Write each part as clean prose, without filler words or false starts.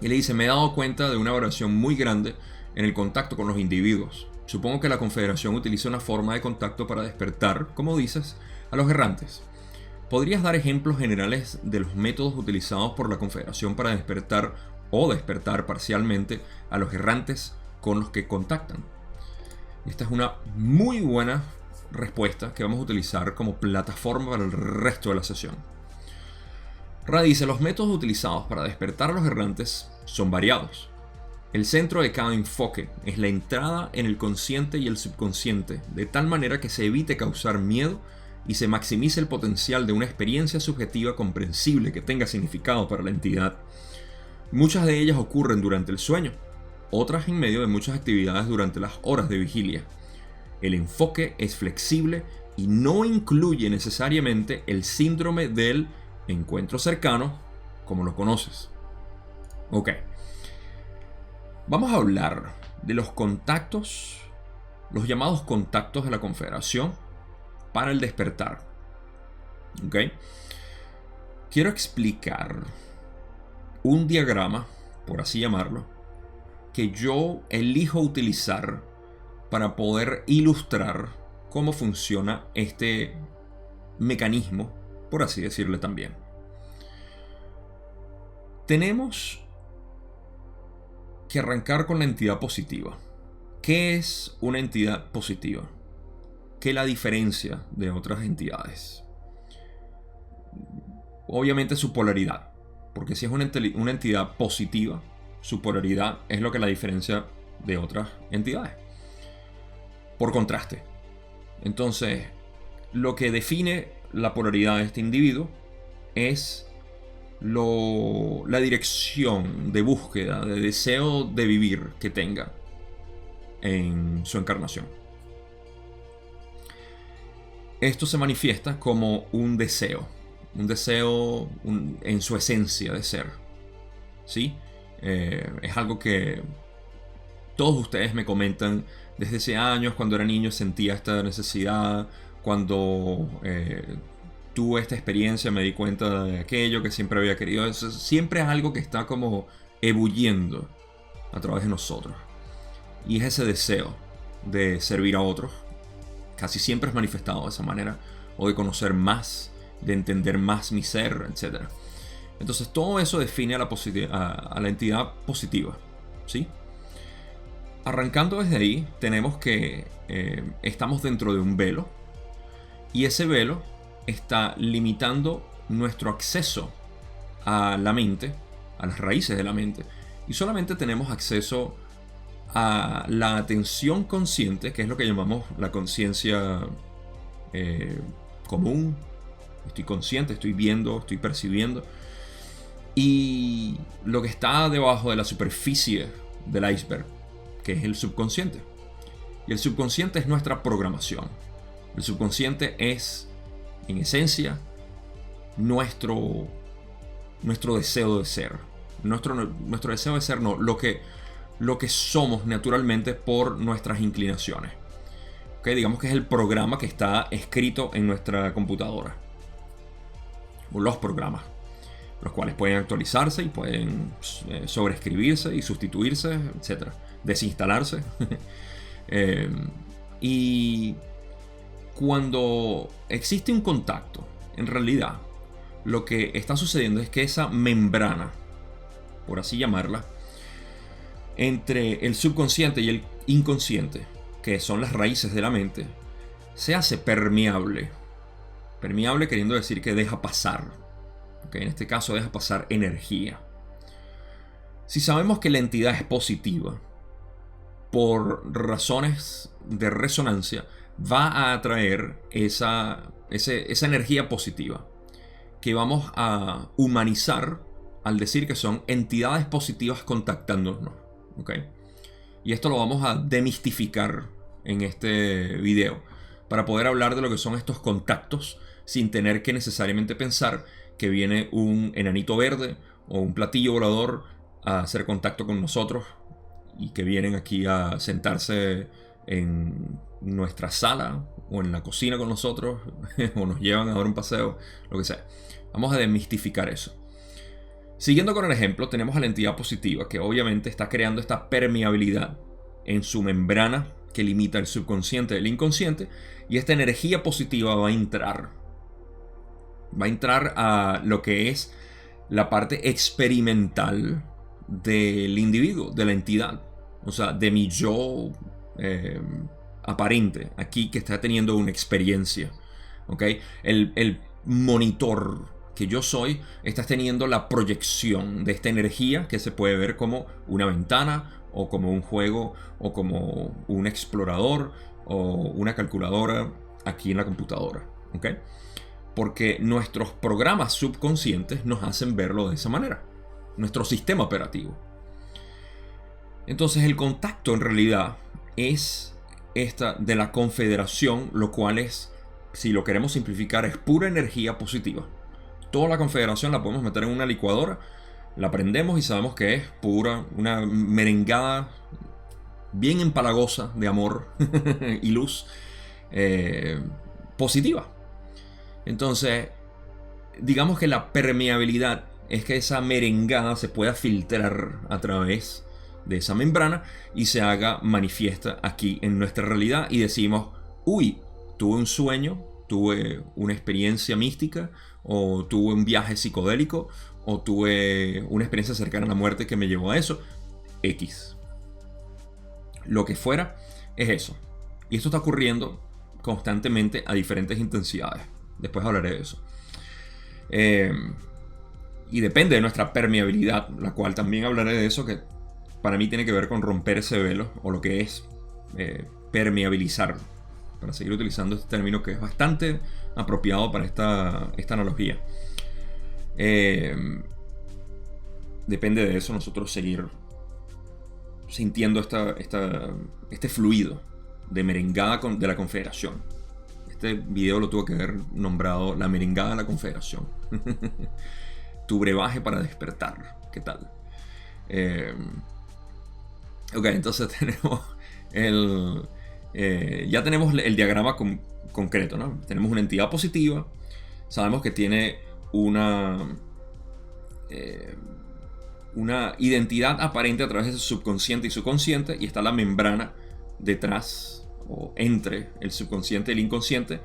Y le dice, me he dado cuenta de una variación muy grande en el contacto con los individuos. Supongo que la Confederación utiliza una forma de contacto para despertar, como dices, a los errantes. ¿Podrías dar ejemplos generales de los métodos utilizados por la Confederación para despertar o despertar parcialmente a los errantes con los que contactan? Esta es una muy buena respuesta que vamos a utilizar como plataforma para el resto de la sesión. Ra dice, los métodos utilizados para despertar a los errantes son variados. El centro de cada enfoque es la entrada en el consciente y el subconsciente, de tal manera que se evite causar miedo y se maximice el potencial de una experiencia subjetiva comprensible que tenga significado para la entidad. Muchas de ellas ocurren durante el sueño, otras en medio de muchas actividades durante las horas de vigilia. El enfoque es flexible y no incluye necesariamente el síndrome del encuentro cercano, como lo conoces. Ok. Vamos a hablar de los contactos, los llamados contactos de la Confederación para el despertar. ¿Ok? Quiero explicar un diagrama, por así llamarlo, que yo elijo utilizar para poder ilustrar cómo funciona este mecanismo, por así decirle también. Tenemos que arrancar con la entidad positiva. ¿Qué es una entidad positiva? ¿Qué la diferencia de otras entidades? Obviamente su polaridad, porque si es una entidad positiva, su polaridad es lo que la diferencia de otras entidades. Por contraste, entonces, lo que define la polaridad de este individuo es la dirección de búsqueda, de deseo de vivir que tenga en su encarnación. Esto se manifiesta como un deseo en su esencia de ser. ¿Sí? Es algo que todos ustedes me comentan desde hace años. Cuando era niño sentía esta necesidad. Cuando tuve esta experiencia me di cuenta de aquello que siempre había querido. Eso siempre es algo que está como ebulliendo a través de nosotros. Y es ese deseo de servir a otros. Casi siempre es manifestado de esa manera. O de conocer más, de entender más mi ser, etc. Entonces todo eso define a la entidad positiva. ¿Sí? Arrancando desde ahí, tenemos que estamos dentro de un velo. Y ese velo está limitando nuestro acceso a la mente, a las raíces de la mente. Y solamente tenemos acceso a la atención consciente, que es lo que llamamos la conciencia común. Estoy consciente, estoy viendo, estoy percibiendo. Y lo que está debajo de la superficie del iceberg, que es el subconsciente. Y el subconsciente es nuestra programación. El subconsciente es, en esencia, nuestro deseo de ser. Nuestro deseo de ser, no, lo que somos naturalmente por nuestras inclinaciones. ¿Okay? Digamos que es el programa que está escrito en nuestra computadora. O los programas, los cuales pueden actualizarse y pueden sobreescribirse y sustituirse, etc. Desinstalarse. Y cuando existe un contacto, en realidad, lo que está sucediendo es que esa membrana, por así llamarla, entre el subconsciente y el inconsciente, que son las raíces de la mente, se hace permeable. Permeable queriendo decir que deja pasar. ¿Okay? En este caso deja pasar energía. Si sabemos que la entidad es positiva, por razones de resonancia, va a atraer esa energía positiva que vamos a humanizar al decir que son entidades positivas contactándonos. ¿Okay? Y esto lo vamos a demistificar en este video para poder hablar de lo que son estos contactos sin tener que necesariamente pensar que viene un enanito verde o un platillo volador a hacer contacto con nosotros y que vienen aquí a sentarse en nuestra sala o en la cocina con nosotros o nos llevan a dar un paseo, lo que sea. Vamos a desmistificar eso. Siguiendo con el ejemplo, tenemos a la entidad positiva que obviamente está creando esta permeabilidad en su membrana que limita el subconsciente del inconsciente, y esta energía positiva va a entrar a lo que es la parte experimental del individuo, de la entidad, o sea, de mi yo aparente aquí que está teniendo una experiencia, ¿ok? El monitor que yo soy está teniendo la proyección de esta energía que se puede ver como una ventana o como un juego o como un explorador o una calculadora aquí en la computadora, ¿ok? Porque nuestros programas subconscientes nos hacen verlo de esa manera, nuestro sistema operativo. Entonces el contacto en realidad es esta de la confederación, lo cual es, si lo queremos simplificar, es pura energía positiva. Toda la confederación la podemos meter en una licuadora, la prendemos y sabemos que es pura, una merengada bien empalagosa de amor y luz positiva. Entonces, digamos que la permeabilidad es que esa merengada se pueda filtrar a través de esa membrana y se haga manifiesta aquí en nuestra realidad y decimos, uy, tuve un sueño, tuve una experiencia mística, o tuve un viaje psicodélico, o tuve una experiencia cercana a la muerte que me llevó a eso. X. Lo que fuera es eso. Y esto está ocurriendo constantemente a diferentes intensidades. Después hablaré de eso. Y depende de nuestra permeabilidad, la cual también hablaré de eso, que para mí tiene que ver con romper ese velo, o lo que es permeabilizar, para seguir utilizando este término que es bastante apropiado para esta analogía. Depende de eso nosotros seguir sintiendo este fluido de merengada de la confederación. Este video lo tuve que haber nombrado La merengada de la confederación. Tu brebaje para despertar. ¿Qué tal? Ok, entonces tenemos ya tenemos el diagrama concreto, ¿no? Tenemos una entidad positiva, sabemos que tiene una identidad aparente a través de su subconsciente y su consciente, y está la membrana detrás o entre el subconsciente y el inconsciente,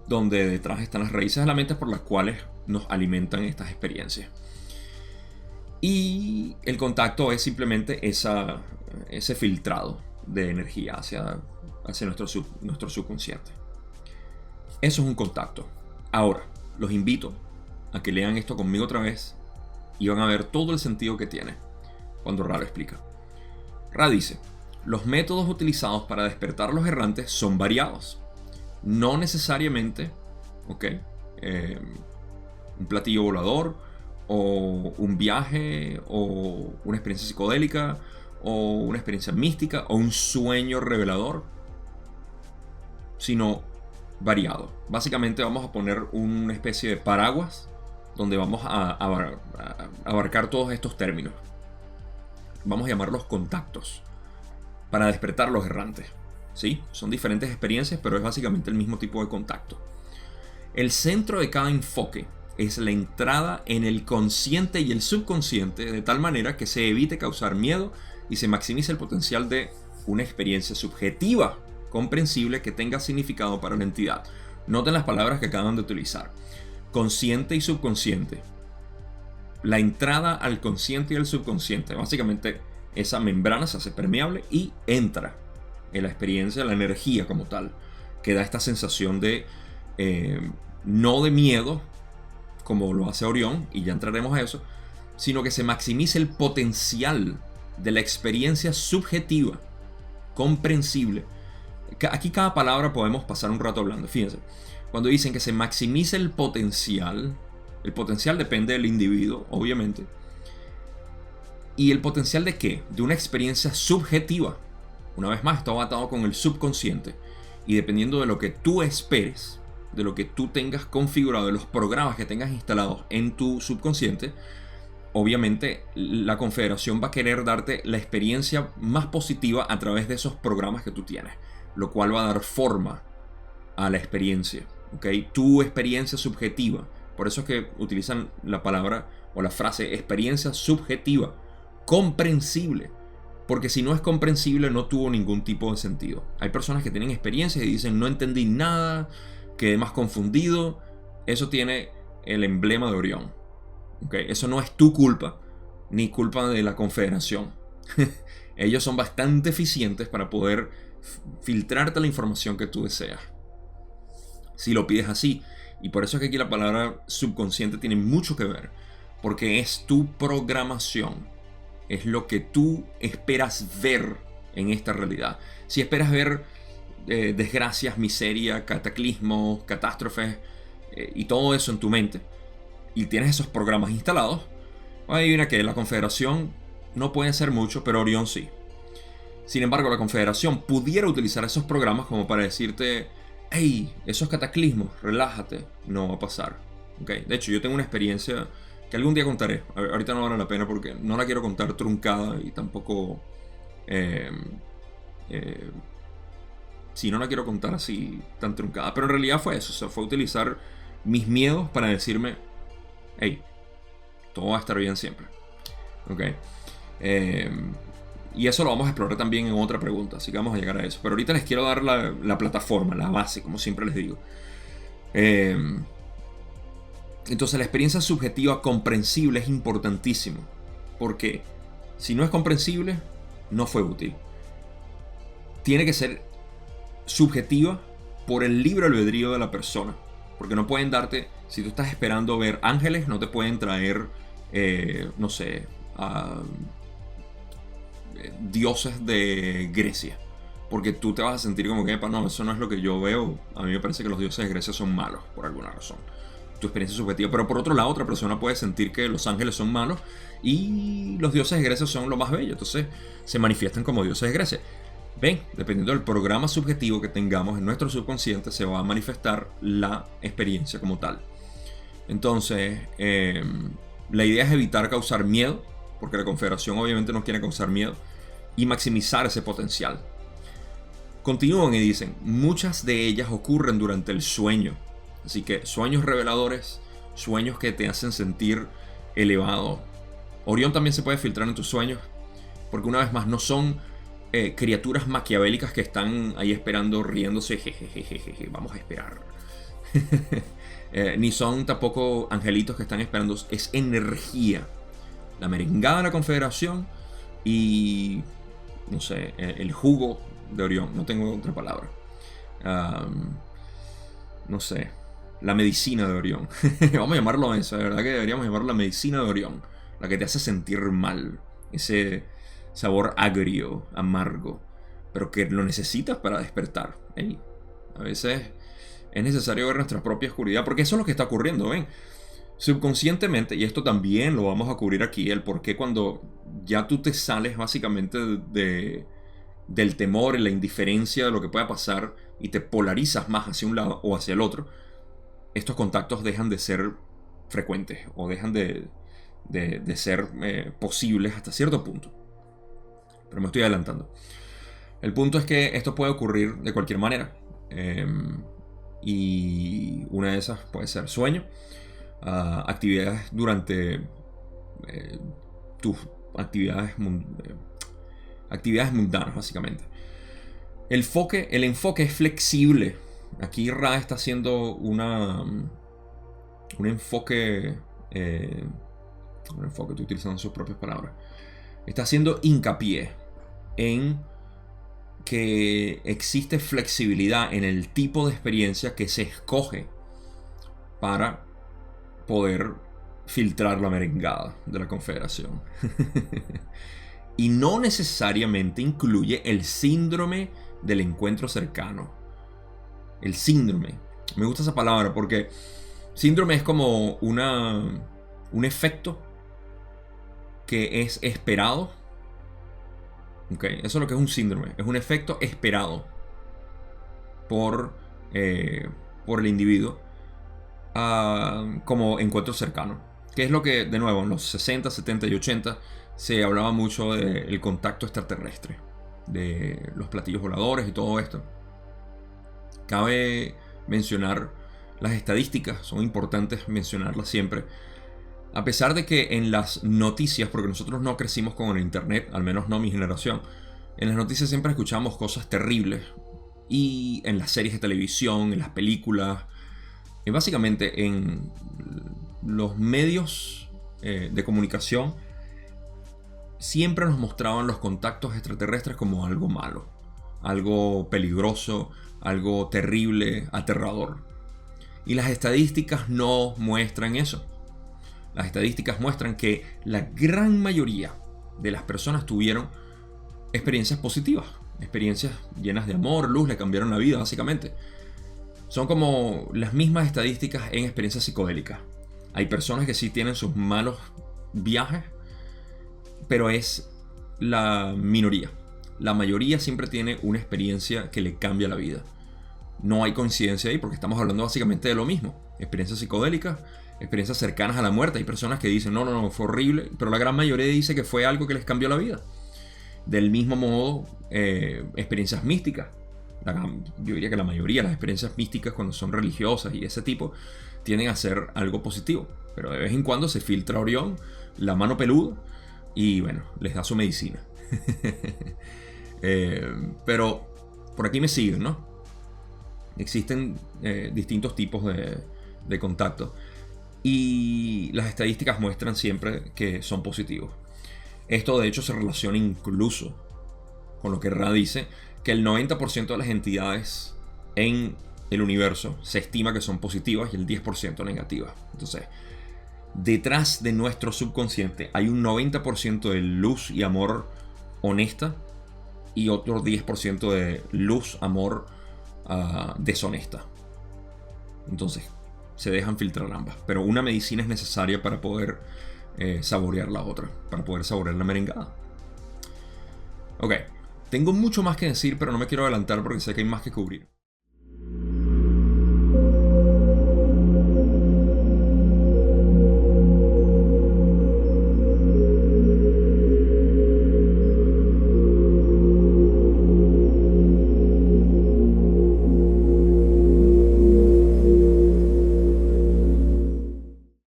donde detrás están las raíces de la mente por las cuales nos alimentan estas experiencias. Y el contacto es simplemente ese filtrado de energía hacia nuestro subconsciente. Eso es un contacto. Ahora, los invito a que lean esto conmigo otra vez y van a ver todo el sentido que tiene cuando Ra lo explica. Ra dice: los métodos utilizados para despertar a los errantes son variados. No necesariamente, un platillo volador, o un viaje, o una experiencia psicodélica, o una experiencia mística, o un sueño revelador, sino variado. Básicamente vamos a poner una especie de paraguas donde vamos a abarcar todos estos términos. Vamos a llamarlos contactos para despertar a los errantes. ¿Sí? Son diferentes experiencias, pero es básicamente el mismo tipo de contacto. El centro de cada enfoque es la entrada en el consciente y el subconsciente, de tal manera que se evite causar miedo y se maximice el potencial de una experiencia subjetiva, comprensible, que tenga significado para la entidad. Noten las palabras que acaban de utilizar: consciente y subconsciente. La entrada al consciente y al subconsciente. Básicamente esa membrana se hace permeable y entra en la experiencia, la energía como tal, que da esta sensación de no de miedo, como lo hace Orión, y ya entraremos a eso, sino que se maximice el potencial de la experiencia subjetiva, comprensible. Aquí cada palabra podemos pasar un rato hablando. Fíjense, cuando dicen que se maximice el potencial depende del individuo, obviamente. ¿Y el potencial de qué? De una experiencia subjetiva. Una vez más, está atado con el subconsciente. Y dependiendo de lo que tú esperes, de lo que tú tengas configurado, de los programas que tengas instalados en tu subconsciente, obviamente la confederación va a querer darte la experiencia más positiva a través de esos programas que tú tienes, lo cual va a dar forma a la experiencia, ¿ok? Tu experiencia subjetiva. Por eso es que utilizan la palabra o la frase experiencia subjetiva, comprensible. Porque si no es comprensible, no tuvo ningún tipo de sentido. Hay personas que tienen experiencias y dicen, no entendí nada, quedé más confundido. Eso tiene el emblema de Orión. ¿Okay? Eso no es tu culpa, ni culpa de la Confederación. Ellos son bastante eficientes para poder filtrarte la información que tú deseas, si lo pides así. Y por eso es que aquí la palabra subconsciente tiene mucho que ver, porque es tu programación, es lo que tú esperas ver en esta realidad. Si esperas ver desgracias, miseria, cataclismos, catástrofes y todo eso en tu mente, y tienes esos programas instalados, adivina que la Confederación no puede hacer mucho, pero Orión sí. Sin embargo, la Confederación pudiera utilizar esos programas como para decirte, hey, esos cataclismos, relájate, no va a pasar. ¿Okay? De hecho, yo tengo una experiencia que algún día contaré. Ahorita no vale la pena porque no la quiero contar truncada y tampoco... si no la quiero contar así tan truncada. Pero en realidad fue eso. O sea, fue utilizar mis miedos para decirme, hey, todo va a estar bien siempre. ¿Ok? Y eso lo vamos a explorar también en otra pregunta, así que vamos a llegar a eso. Pero ahorita les quiero dar la plataforma, la base, como siempre les digo. Entonces la experiencia subjetiva comprensible es importantísimo, porque si no es comprensible, no fue útil. Tiene que ser subjetiva por el libre albedrío de la persona, porque no pueden darte, si tú estás esperando ver ángeles, no te pueden traer, no sé, dioses de Grecia, porque tú te vas a sentir como que, no, eso no es lo que yo veo. A mí me parece que los dioses de Grecia son malos por alguna razón. Tu experiencia subjetiva. Pero por otro lado, otra persona puede sentir que los ángeles son malos y los dioses de Grecia son lo más bello, entonces se manifiestan como dioses de Grecia. Ven, dependiendo del programa subjetivo que tengamos en nuestro subconsciente, se va a manifestar la experiencia como tal. Entonces, la idea es evitar causar miedo, porque la Confederación obviamente no quiere causar miedo, y maximizar ese potencial. Continúan y dicen, muchas de ellas ocurren durante el sueño. Así que sueños reveladores, sueños que te hacen sentir elevado. Orión también se puede filtrar en tus sueños, porque una vez más no son criaturas maquiavélicas que están ahí esperando, riéndose, jejejeje, vamos a esperar. Ni son tampoco angelitos que están esperando, es energía. La merengada de la Confederación y, no sé, el jugo de Orión, no tengo otra palabra. No sé, la medicina de Orión. Vamos a llamarlo eso, de verdad que deberíamos llamarlo la medicina de Orión. La que te hace sentir mal, ese sabor agrio, amargo, pero que lo necesitas para despertar. Hey, a veces es necesario ver nuestra propia oscuridad, porque eso es lo que está ocurriendo, ¿ven? Subconscientemente, y esto también lo vamos a cubrir aquí, el por qué cuando ya tú te sales básicamente del temor y la indiferencia de lo que pueda pasar y te polarizas más hacia un lado o hacia el otro, estos contactos dejan de ser frecuentes o dejan de ser posibles hasta cierto punto. Pero me estoy adelantando. El punto es que esto puede ocurrir de cualquier manera. Y una de esas puede ser sueño, actividades durante tus actividades mundanas, básicamente. El enfoque es flexible. Aquí Ra está haciendo un enfoque. Estoy utilizando sus propias palabras. Está haciendo hincapié en que existe flexibilidad en el tipo de experiencia que se escoge para poder filtrar la merengada de la Confederación. Y no necesariamente incluye el síndrome del encuentro cercano. El síndrome. Me gusta esa palabra porque síndrome es como un efecto que es esperado. Okay, eso es lo que es un síndrome. Es un efecto esperado por el individuo como encuentro cercano. Que es lo que, de nuevo, en los 60, 70 y 80 se hablaba mucho del contacto extraterrestre, de los platillos voladores y todo esto. Cabe mencionar las estadísticas, son importantes mencionarlas siempre. A pesar de que en las noticias, porque nosotros no crecimos con el internet, al menos no mi generación, en las noticias siempre escuchamos cosas terribles. Y en las series de televisión, en las películas, y básicamente en los medios de comunicación, siempre nos mostraban los contactos extraterrestres como algo malo, algo peligroso, algo terrible, aterrador. Y las estadísticas no muestran eso. Las estadísticas muestran que la gran mayoría de las personas tuvieron experiencias positivas, experiencias llenas de amor, luz, le cambiaron la vida básicamente. Son como las mismas estadísticas en experiencias psicodélicas. Hay personas que sí tienen sus malos viajes, pero es la minoría. La mayoría siempre tiene una experiencia que le cambia la vida. No hay coincidencia ahí porque estamos hablando básicamente de lo mismo. Experiencias psicodélicas, experiencias cercanas a la muerte. Hay personas que dicen, no, fue horrible, pero la gran mayoría dice que fue algo que les cambió la vida. Del mismo modo, experiencias místicas. Yo diría que la mayoría de las experiencias místicas, cuando son religiosas y de ese tipo, tienden a ser algo positivo. Pero de vez en cuando se filtra Orión, la mano peluda, y bueno, les da su medicina. Pero por aquí me siguen, ¿no? Existen distintos tipos de contactos. Y las estadísticas muestran siempre que son positivos. Esto de hecho se relaciona incluso con lo que Ra dice, que el 90% de las entidades en el universo se estima que son positivas y el 10% negativas. Entonces, detrás de nuestro subconsciente hay un 90% de luz y amor honesta y otro 10% de luz, amor deshonesta. Entonces, se dejan filtrar ambas. Pero una medicina es necesaria para poder saborear la otra, para poder saborear la merengada. Ok, tengo mucho más que decir, pero no me quiero adelantar porque sé que hay más que cubrir.